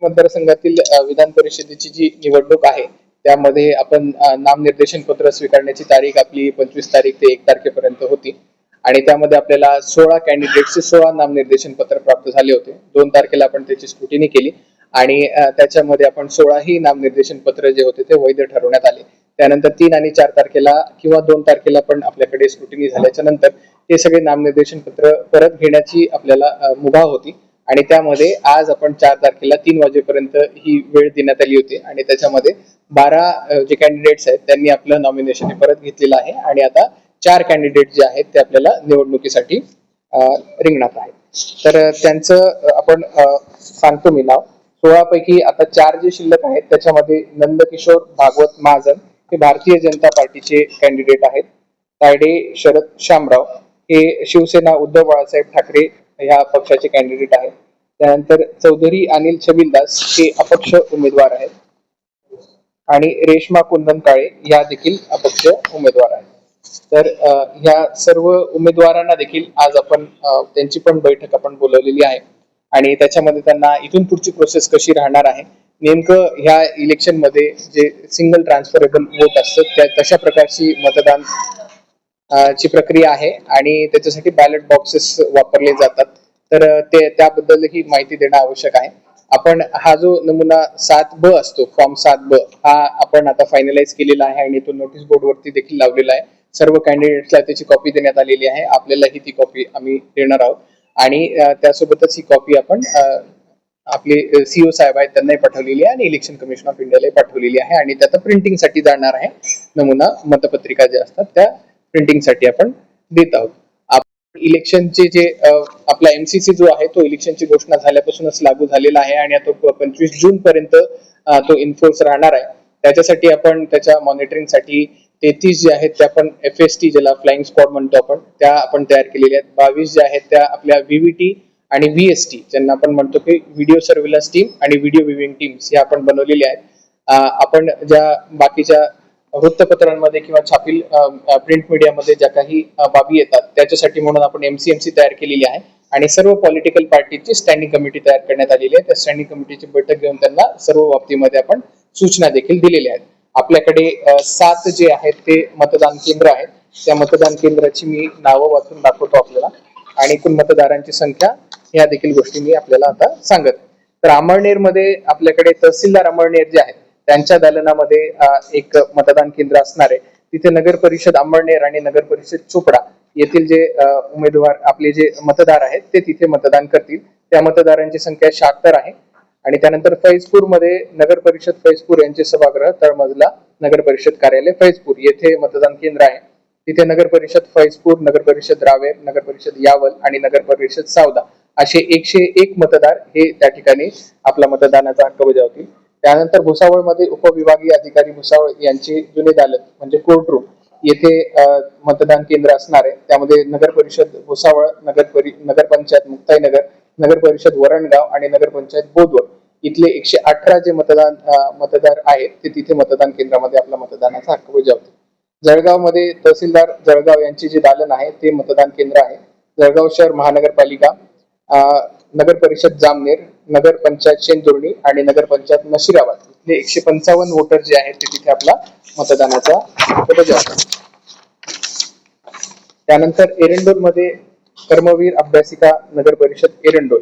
मतदारसंघातील विधान परिषदेची जी निवडणूक आहे त्यामध्ये आपण नामनिर्देशन पत्र स्वीकारण्याची तारीख आपली 25 तारीख ते 1 तारखेपर्यंत होती आणि त्यामध्ये आपल्याला 16 कॅन्डिडेटचे 16 नामनिर्देशन पत्र प्राप्त झाले होते. 2 तारखेला आपण त्याची स्क्रुटिनी केली आणि त्याच्यामध्ये आपण 16 ही नामनिर्देशन पत्र जे होते ते वैध ठरवण्यात आले. त्यानंतर 3 आणि 4 तारखेला किंवा 2 तारखेला पण आपल्याकडे स्क्रुटिनी झाल्याच्या नंतर हे सगळे नामनिर्देशन पत्र परत घेण्याची आपल्याला मुभा होती आणि त्यामध्ये आज आपण 4 तारखेला 3 वाजेपर्यंत ही वेळ देण्यात आली होती आणि त्याच्यामध्ये 12 जे कॅन्डिडेट्स आहेत त्यांनी आपलं नॉमिनेशन परत घेतलेलं आहे आणि आता 4 कॅन्डिडेट जे आहेत ते आपल्याला निवडणुकीसाठी रिंगणात आहेत. तर त्यांचं आपण सांगतो मी नाव. 16 पैकी आता 4 जे शिल्लक आहेत त्याच्यामध्ये नंदकिशोर भागवत महाजन हे भारतीय जनता पार्टीचे कॅन्डिडेट आहेत. तायडे शरद शामराव हे शिवसेना उद्धव बाळासाहेब ठाकरे ह्या पक्षाचे कॅन्डिडेट आहेत. त्यानंतर चौधरी अनिल छबिलदास हे अपक्ष उमेदवार आहेत आणि रेश्मा कुंदन काळे या देखील अपक्ष उमेदवार आहेत. तर ह्या सर्व उमेदवारांना देखील आज आपण त्यांची पण बैठक आपण बोलवलेली आहे आणि त्याच्यामध्ये त्यांना इथून पुढची प्रोसेस कशी राहणार आहे, नेमकं ह्या इलेक्शन मध्ये जे सिंगल ट्रान्सफरेबल वोट असतं त्या तशा प्रकारची मतदान ची प्रक्रिया आहे आणि त्याच्यासाठी बॅलेट बॉक्सेस वापरले जातात. तर ते त्याबद्दल ही माहिती देणं आवश्यक आहे. आपण हा जो नमुना 7ब असतो, फॉर्म 7ब हा आपण आता फायनलाइज केलेला आहे आणि तो नोटीस बोर्ड वरती देखील लावलेला आहे. सर्व कॅन्डिडेट्सला त्याची कॉपी देण्यात आलेली आहे. आपल्यालाही ती कॉपी आम्ही देणार आहोत आणि त्यासोबतच ही कॉपी आपण आपले सीओ साहेब आहेत त्यांनाही पाठवलेली आहे आणि इलेक्शन कमिशन ऑफ इंडियालाही पाठवलेली आहे आणि त्यात प्रिंटिंग साठी जाणार आहे. नमुना मतपत्रिका ज्या असतात त्या प्रिंटिंग साठी आपण देत आहोत. इलेक्शनचे जे आपला एमसीसी जो आहे तो इलेक्शनची घोषणा झाल्यापासूनच लागू झालेला आहे आणि तो 25 जून पर्यंत तो इन्फोर्स राहणार आहे. त्याच्यासाठी आपण त्याच्या मॉनिटरिंग साठी 33 जे आहेत त्या आपण FST ज्याला फ्लाइंग स्क्वॉड म्हणतो आपण त्या आपण तयार केलेल्या आहेत. 22 ज्या आहेत त्या आपल्या VVT आणि VST ज्यांना आपण म्हणतो की व्हिडिओ सर्व्हिलन्स टीम आणि व्हिडिओ व्ह्यूइंग टीम्स या आपण बनवलेल्या आहेत. आपण ज्या बाकीच्या वृत्तपत्रांमध्ये किंवा छापील प्रिंट मीडियामध्ये ज्या काही बाबी येतात त्याच्यासाठी म्हणून आपण MCMC तयार केलेली आहे आणि सर्व पॉलिटिकल पार्टीची स्टँडिंग कमिटी तयार करण्यात आलेली आहे. त्या स्टँडिंग कमिटीची बैठक घेऊन त्यांना सर्व बाबतीमध्ये आपण सूचना देखील दिलेल्या आहेत. आपल्याकडे 7 जे आहेत ते मतदान केंद्र आहेत. त्या मतदान केंद्राची मी नावं वाचून दाखवतो आपल्याला आणि एकूण मतदारांची संख्या या देखील गोष्टी मी आपल्याला आता सांगत. तर अमळनेर मध्ये आपल्याकडे तहसीलदार अमळनेर जे आहेत त्यांच्या दालनामध्ये एक मतदान केंद्र असणार आहे. तिथे नगर परिषद अंबळनेर आणि नगर परिषद चोपडा येथील जे उमेदवार आपले जे मतदार आहेत ते तिथे मतदान करतील. त्या मतदारांची संख्या 76 आहे. आणि त्यानंतर फैजपूर मध्ये नगर परिषद फैजपूर यांचे सभागृह तळमजला नगर परिषद कार्यालय फैजपूर येथे मतदान केंद्र आहे. तिथे नगर परिषद फैजपूर, नगर परिषद रावेर, नगर परिषद यावल आणि नगर परिषद सावदा असे 101 मतदार हे त्या ठिकाणी आपला मतदानाचा हक्क बजावतील. त्यानंतर भुसावळ मध्ये उपविभागीय अधिकारी भुसावळ यांची जुने दालन म्हणजे कोर्ट रूम येथे मतदान केंद्र असणार आहे. त्यामध्ये नगर परिषद भुसावळ, नगर पंचायत मुक्ताईनगर, नगर परिषद वरणगाव आणि नगर पंचायत बोदवड इथले 118 जे मतदार आहेत ते तिथे मतदान केंद्रामध्ये आपला मतदानाचा हक्क बजावतील. जळगाव मध्ये तहसीलदार जळगाव यांची जे दालन आहे ते मतदान केंद्र आहे. जळगाव शहर महानगरपालिका, नगर परिषद जामनेर, नगर पंचायत शेंदुर्णी आणि नगर पंचायत नशिराबाद इथले 155 वोटर जे आहेत ते तिथे आपला मतदानाचा हक्क बजावतात. त्यानंतर एरंडोल मध्ये कर्मवीर अभ्यासिका नगर परिषद एरंडोल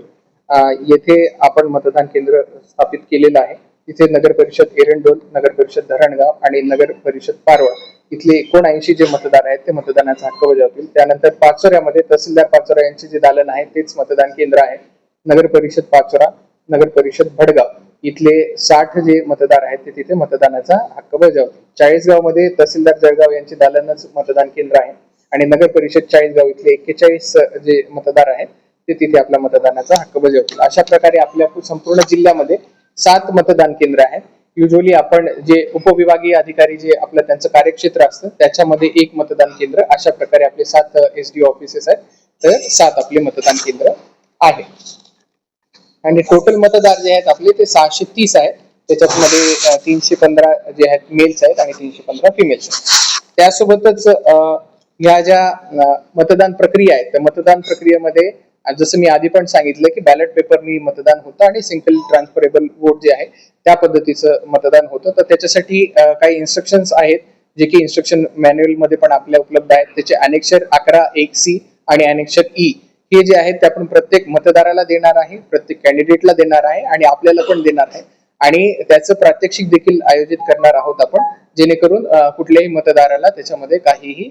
येथे आपण मतदान केंद्र स्थापित केलेलं आहे. तिथे नगर परिषद एरंडोल, नगर परिषद धरणगाव आणि नगर परिषद पारवा इथले 79 जे मतदार आहेत ते मतदानाचा हक्क बजावतील. त्यानंतर पाचोऱ्यामध्ये तहसीलदार पाचोरा यांचे जे दालन आहे तेच मतदान केंद्र आहे. नगर परिषद पाचोरा, नगर परिषद भडगाव इथले 60 जे मतदार आहेत ते तिथे मतदानाचा हक्क बजावतील. 40गाव मध्ये तहसीलदार जळगाव यांचे दालनच मतदान केंद्र आहे आणि नगर परिषद 40गाव इथले 41 जे मतदार आहेत ते तिथे आपल्या मतदानाचा हक्क बजावतील. अशा प्रकारे आपल्या संपूर्ण जिल्ह्यामध्ये 7 मतदान केंद्र आहेत. युजली आपण जे उपविभागीय अधिकारी जे आपलं त्यांचं कार्यक्षेत्र असतं त्याच्यामध्ये 1 मतदान केंद्र अशा प्रकारे आपले 7 SDO ऑफिसेस आहेत. तर 7 आपले मतदान केंद्र आहे आणि टोटल मतदार जे आहेत आपले ते 630 आहेत. त्याच्यामध्ये 315 जे आहेत मेल्स आहेत आणि 315 फिमेल्स आहेत. त्यासोबतच या ज्या मतदान प्रक्रिया आहेत त्या मतदान प्रक्रियेमध्ये आणि जसं मी आधी पण सांगितलं की बॅलेट पेपरनी मतदान होतं आणि सिंगल ट्रान्सफरेबल वोट जे आहे त्या पद्धतीचं मतदान होतं. तर त्याच्यासाठी काही इन्स्ट्रक्शन्स आहेत जे की इन्स्ट्रक्शन मॅन्युअल मध्ये पण आपल्या उपलब्ध आहेत. त्याचे अनेक्षर 11(1)(c) आणि अनेक्षर ई हे जे आहेत ते आपण प्रत्येक मतदाराला देणार आहे, प्रत्येक कॅन्डिडेटला देणार आहे आणि आपल्याला पण देणार आहे आणि त्याचं प्रात्यक्षिक देखील आयोजित करणार आहोत आपण, जेणेकरून कुठल्याही मतदाराला त्याच्यामध्ये काहीही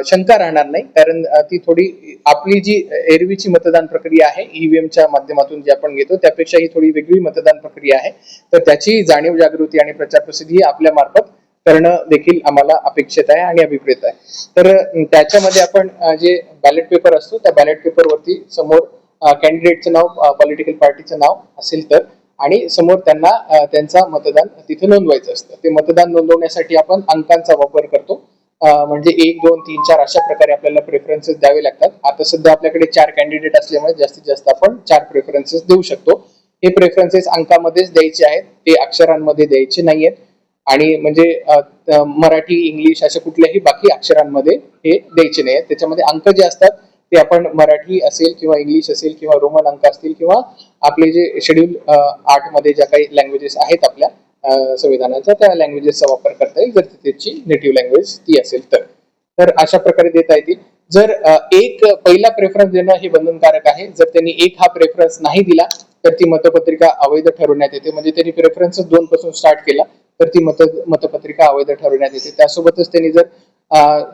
शंका राहणार नाही. कारण ती थोडी आपली जी एरवीची मतदान प्रक्रिया आहे ईव्हीएमच्या माध्यमातून जी आपण घेतो त्यापेक्षा ही थोडी वेगळी मतदान प्रक्रिया आहे. तर त्याची जाणीव जागृती आणि प्रचार प्रसिद्धी आपल्या मार्फत करणं देखील आम्हाला अपेक्षित आहे आणि अभिप्रेत आहे. तर त्याच्यामध्ये आपण जे बॅलेट पेपर असतो त्या बॅलेट पेपरवरती समोर कॅन्डिडेटचं नाव, पॉलिटिकल पार्टीचं नाव असेल तर, आणि समोर त्यांना त्यांचा मतदान तिथे नोंदवायचं असतं. ते मतदान नोंदवण्यासाठी आपण अंकांचा वापर करतो. म्हणजे 1, 2, 3, 4 अशा प्रकारे आपल्याला प्रेफरन्सेस द्यावे लागतात. आता सध्या आपल्याकडे 4 कॅन्डिडेट असल्यामुळे जास्तीत जास्त आपण 4 प्रेफरन्सेस देऊ शकतो. हे प्रेफरन्सेस अंकामध्येच द्यायचे आहेत, ते अक्षरांमध्ये द्यायचे नाहीयेत. आणि म्हणजे मराठी, इंग्लिश अशा कुठल्याही बाकी अक्षरांमध्ये हे द्यायचे नाहीयेत. त्याच्यामध्ये अंक जे असतात ते आपण मराठी असेल किंवा इंग्लिश असेल किंवा रोमन अंक असतील किंवा आपले जे शेड्यूल 8 मध्ये ज्या काही लँग्वेजेस आहेत आपल्या संविधानाचा त्या लँग्वेजेसचा वापर करता येईल जर त्याची नेटिव्ह लँग्वेज ती असेल तर. तर अशा प्रकारे देता येतील. जर एक पहिला प्रेफरन्स देणं हे बंधनकारक आहे. जर त्यांनी एक हा प्रेफरन्स नाही दिला तर ती मतपत्रिका अवैध ठरवण्यात येते. म्हणजे त्यांनी प्रेफरन्स 2 पासून स्टार्ट केला तर ती मतपत्रिका अवैध ठरवण्यात येते. त्यासोबतच त्यांनी जर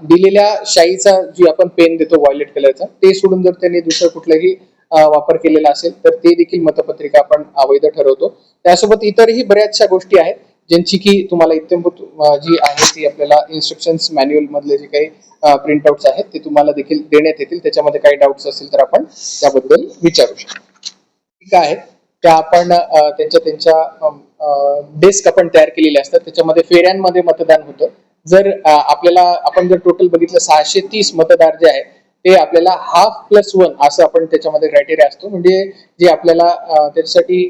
दिलेल्या शाईचा जी आपण पेन देतो व्हायलेट कलरचा ते सोडून जर त्यांनी दुसरं कुठलंही वापर केलेला असेल तर ते देखील मतपत्रिका आपण अवैध ठरवतो. त्यासोबत इतरही बऱ्याचशा गोष्टी आहेत ज्यांची की तुम्हाला इत्यंभूत जी आहे ती आपल्याला इन्स्ट्रक्शन्स मॅन्युअल मधले जे काही प्रिंटआउट्स आहेत ते तुम्हाला देखील देण्यात येतील. त्याच्यामध्ये काही डाऊट्स असतील तर आपण त्याबद्दल विचारू शकतो. ठीक आहे, त्या आपण त्यांच्या डेस्क आपण तयार केलेले असतात. त्याच्यामध्ये फेऱ्यांमध्ये मतदान होतं. जर आपल्याला आपण जर टोटल बघितलं 630 मतदार जे आहेत ते आपल्याला 1/2+1 असं आपण त्याच्यामध्ये क्रायटेरिया असतो. म्हणजे जे आपल्याला त्याच्यासाठी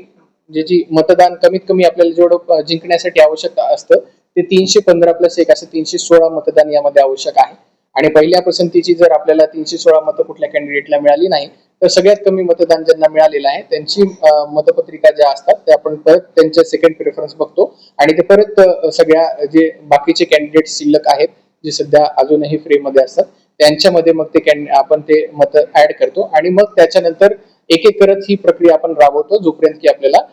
जी मतदान कमीत कमी आपल्याला जेवढं जिंकण्यासाठी आवश्यक असतं ते 315+1 असं 316 मतदान यामध्ये आवश्यक आहे. आणि पहिल्या पसंतीची जर आपल्याला 316 मतं कुठल्या कॅन्डिडेटला मिळाली नाही तर सगळ्यात कमी मतदान ज्यांना मिळालेलं आहे त्यांची मतपत्रिका ज्या असतात त्या आपण परत त्यांच्या सेकंड प्रेफरन्स बघतो आणि ते परत सगळ्या जे बाकीचे कॅन्डिडेट शिल्लक आहेत जे सध्या अजूनही फ्रेममध्ये असतात त्यांच्यामध्ये मग ते आपण ते मत ऍड करतो आणि मग त्याच्यानंतर एक एक करत ही प्रक्रिया आपण राबवतो जोपर्यंत की आपल्याला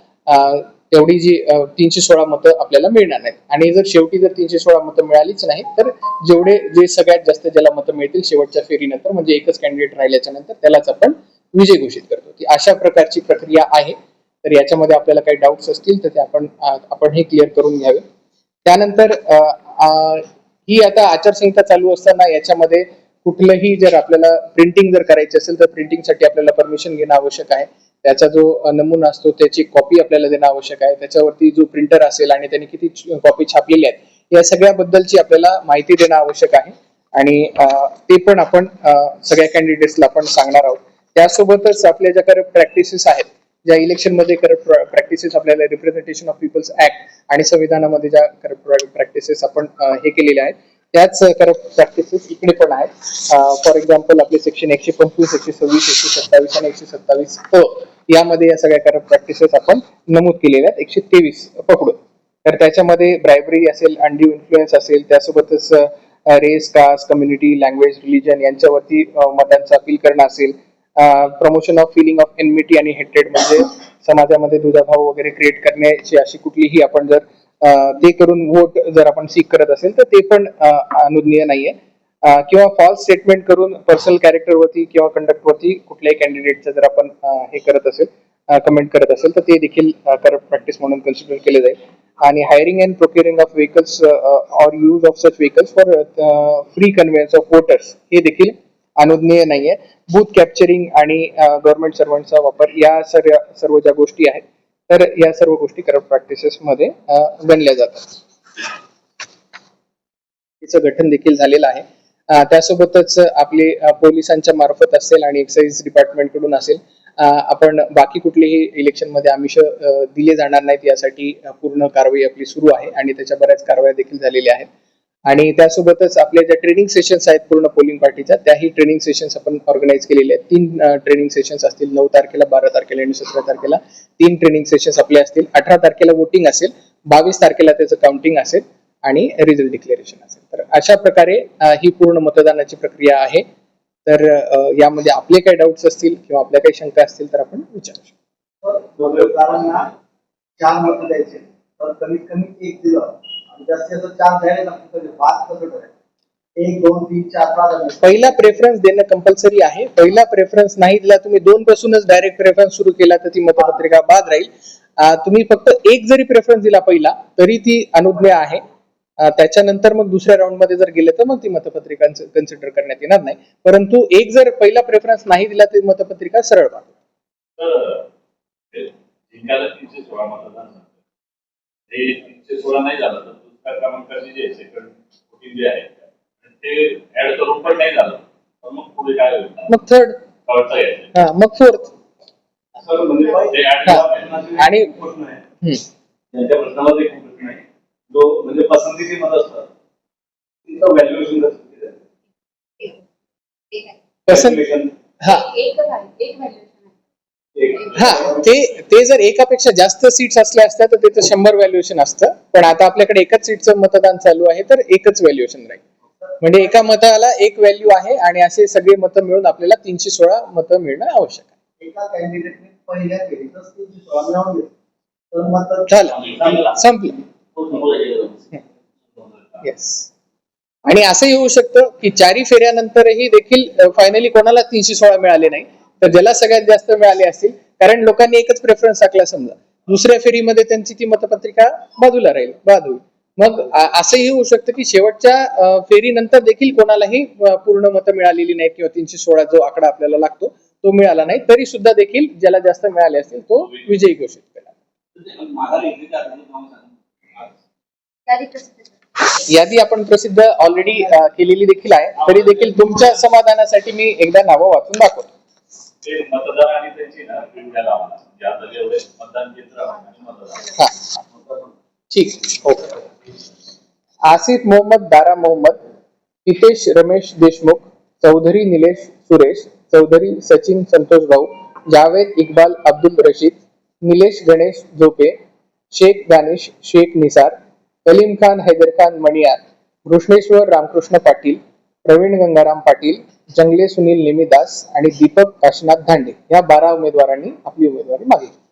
तेवढी जी 316 मतं आपल्याला मिळणार नाहीत. आणि जर शेवटी जर 316 मतं मिळालीच नाही तर जे सगळ्यात जास्त ज्याला मतं मिळतील शेवटच्या फेरीनंतर म्हणजे एकच कॅन्डिडेट राहिल्याच्या नंतर त्यालाच आपण विजय घोषित करतो. ती अशा प्रकारची प्रक्रिया आहे. तर याच्यामध्ये आपल्याला काही डाऊट्स असतील तर ते आपण हे क्लिअर करून घ्यावे. त्यानंतर ही आता आचारसंहिता चालू असताना याच्यामध्ये कुठलंही जर आपल्याला प्रिंटिंग जर करायची असेल तर प्रिंटिंगसाठी आपल्याला परमिशन घेणं आवश्यक आहे. त्याचा जो नमुना असतो त्याची कॉपी आपल्याला देणं आवश्यक आहे. त्याच्यावरती जो प्रिंटर असेल आणि त्यांनी किती कॉपी छापलेल्या आहेत या सगळ्याबद्दलची आपल्याला माहिती देणं आवश्यक आहे आणि ते पण आपण सगळ्या कॅन्डिडेट्सला आपण सांगणार आहोत. त्यासोबतच आपल्या ज्या करप्ट प्रॅक्टिसेस आहेत ज्या इलेक्शन मध्ये करप्ट प्रॅक्टिसेस आपल्याला रिप्रेझेंटेशन ऑफ पीपल्स ऍक्ट आणि संविधानामध्ये ज्या करप्ट प्रॅक्टिसेस आपण हे केलेल्या आहेत त्याच करप्ट प्रॅक्टिसेस इकडे पण आहेत. फॉर एक्झाम्पल आपले सेक्शन 125, 126, 127 आणि 127 यामध्ये या सगळ्या करप्ट प्रॅक्टिसेस आपण नमूद केलेल्या आहेत 123 पकडून. तर त्याच्यामध्ये ब्रायबरी असेल, अनड्यू इन्फ्लुएन्स असेल, त्यासोबतच race, caste, community, language, religion यांच्यावरती मतांचा अपील करणं असेल, promotion of feeling of enmity आणि हेट्रेड म्हणजे समाजामध्ये दुजाभाव वगैरे क्रिएट करण्याची अशी कुठलीही आपण जर ते करून वोट जर आपण सीक करत असेल तर ते पण अनुज्ञेय नाहीये. किंवा फॉल्स स्टेटमेंट करून पर्सनल कॅरेक्टर वरती किंवा कंडक्ट वरती कुठल्याही कॅन्डिडेटचं जर आपण हे करत असेल कमेंट करत असेल तर ते देखील करप्ट प्रॅक्टिस म्हणून कन्सिडर केले जाईल. आणि hiring and procuring of vehicles or use of such vehicles for free conveyance of voters हे देखील अनुज्ञेय नाहीये. बूथ कॅप्चरिंग आणि गव्हर्नमेंट सर्वंटचा वापर या सर्व ज्या गोष्टी आहेत तर या सर्व गोष्टी करप्ट प्रॅक्टिसेस मध्ये गणल्या जातात. तिचं गठन देखील झालेलं आहे. त्यासोबतच आपले पोलिसांच्या मार्फत असेल आणि एक्साइज डिपार्टमेंट कडून असेल आपण बाकी कुठलेही इलेक्शन मध्ये आमिष दिले जाणार नाहीत यासाठी पूर्ण कारवाई आपली सुरू आहे आणि त्याच्या बऱ्याच कारवाया देखील झालेल्या आहेत. आणि त्यासोबतच आपल्या ज्या ट्रेनिंग सेशन्स आहेत पूर्ण पोलिंग पार्टीच्या, त्याही ट्रेनिंग सेशन्स आपण ऑर्गनाईज केलेले आहेत. 3 ट्रेनिंग सेशन्स असतील, 9 तारखेला, 12 तारखेला आणि 17 तारखेला 3 ट्रेनिंग सेशन्स आपले असतील. 18 तारखेला वोटिंग असेल, 22 तारखेला त्याचं काउंटिंग असेल आणि रिझल्ट डिक्लेरेशन असेल. तर अशा प्रकारे ही पूर्ण मतदानाची प्रक्रिया आहे. तर यामध्ये आपले काही डाऊट्स असतील किंवा आपल्या काही शंका असतील तर आपण विचारू शकतो. मतदारांना 4 मत द्यायचे, तर कमीत कमी 1 दिलं आणि जास्तीत जास्त 4 द्यायला लागतं, 5 कसं करायचं? 1, 2, 3, 4, 5 पहिला प्रेफरन्स देणं कंपल्सरी आहे. पहिला प्रेफरन्स नाही दिला, तुम्ही 2 पासूनच डायरेक्ट प्रेफरन्स सुरू केला तर ती मतपत्रिका बाद राहील. तुम्ही फक्त 1 जरी प्रेफरन्स दिला पहिला तरी ती अनुज्ञेय आहे. त्याच्यानंतर मग दुसऱ्या राऊंड मध्ये जर गेलं तर मग ती मतपत्रिका कन्सिडर करण्यात येणार नाही. परंतु 1 जर पहिला प्रेफरन्स नाही दिला तर मतपत्रिका सरळ बाद. जिंकायला 316 मतदान झालं. हे 316 नाही झालं तर दुसऱ्या क्रमांकाचे जे सेकंड वोटिंग जे आहे ते ऍड करून पण नाही झालं तर मग पुढे काय होईल? मग थर्ड, कळता येईल. मग फोर्थ. म्हणजे आणि त्यांच्या प्रश्नामध्ये खूप प्रश्न आहे. जो म्हणजे पसंतीची मत असतात तिथं व्हॅल्युएशन कसं पसंत हा ते जर एकापेक्षा जास्त सीट्स असल्या असत्या तर त्याचं 100 व्हॅल्युएशन असतं. पण आता आपल्याकडे एकाच सीटचं मतदान चालू आहे तर एकच व्हॅल्युएशन राहील. म्हणजे एका मताला 1 व्हॅल्यू आहे आणि असे सगळे मतं मिळून आपल्याला 316 मतं मिळणं आवश्यक आहे. एका कॅन्डिडेटने पहिल्या फेरीतच 316 मिळवून घेतलं तर मत झालं, संपलं. येस. आणि असंही होऊ शकतं की 4 फेऱ्यानंतरही देखील फायनली कोणाला 316 मिळाले नाही, तर ज्याला सगळ्यात जास्त मिळाले असतील, कारण लोकांनी एकच प्रेफरन्स टाकला समजा, दुसऱ्या फेरीमध्ये त्यांची ती मतपत्रिका बाजूला राहील, बाद होईल. मग असंही होऊ शकतं की शेवटच्या फेरीनंतर देखील कोणालाही पूर्ण मतं मिळालेली नाही किंवा 316 जो आकडा आपल्याला लागतो तो मिळाला नाही, तरी सुद्धा देखील ज्याला जास्त मिळाले असतील तो विजयी घोषित केला. यादी आपण प्रसिद्ध ऑलरेडी केलेली देखील आहे, तरी देखील तुमच्या समाधानासाठी मी एकदा नावं वाचून दाखवतो. मतदार आणि त्यांची ना मतदान केंद्र ठीक, ओके. आसिफ मोहम्मद दारा मोहम्मद, हितेश रमेश देशमुख, चौधरी निलेश सुरेश, चौधरी सचिन संतोष भाऊ, जावेद इक्बाल अब्दुल रशीद, निलेश गणेश झोपे, शेख दानिश शेख निसार, कलीम खान हैदर खान मणियार, कृष्णेश्वर रामकृष्ण पाटील, प्रवीण गंगाराम पाटील, जंगले सुनील नेमीदास आणि दीपक काशीनाथ धांडे या 12 उमेदवारांनी आपली उमेदवारी मागितली.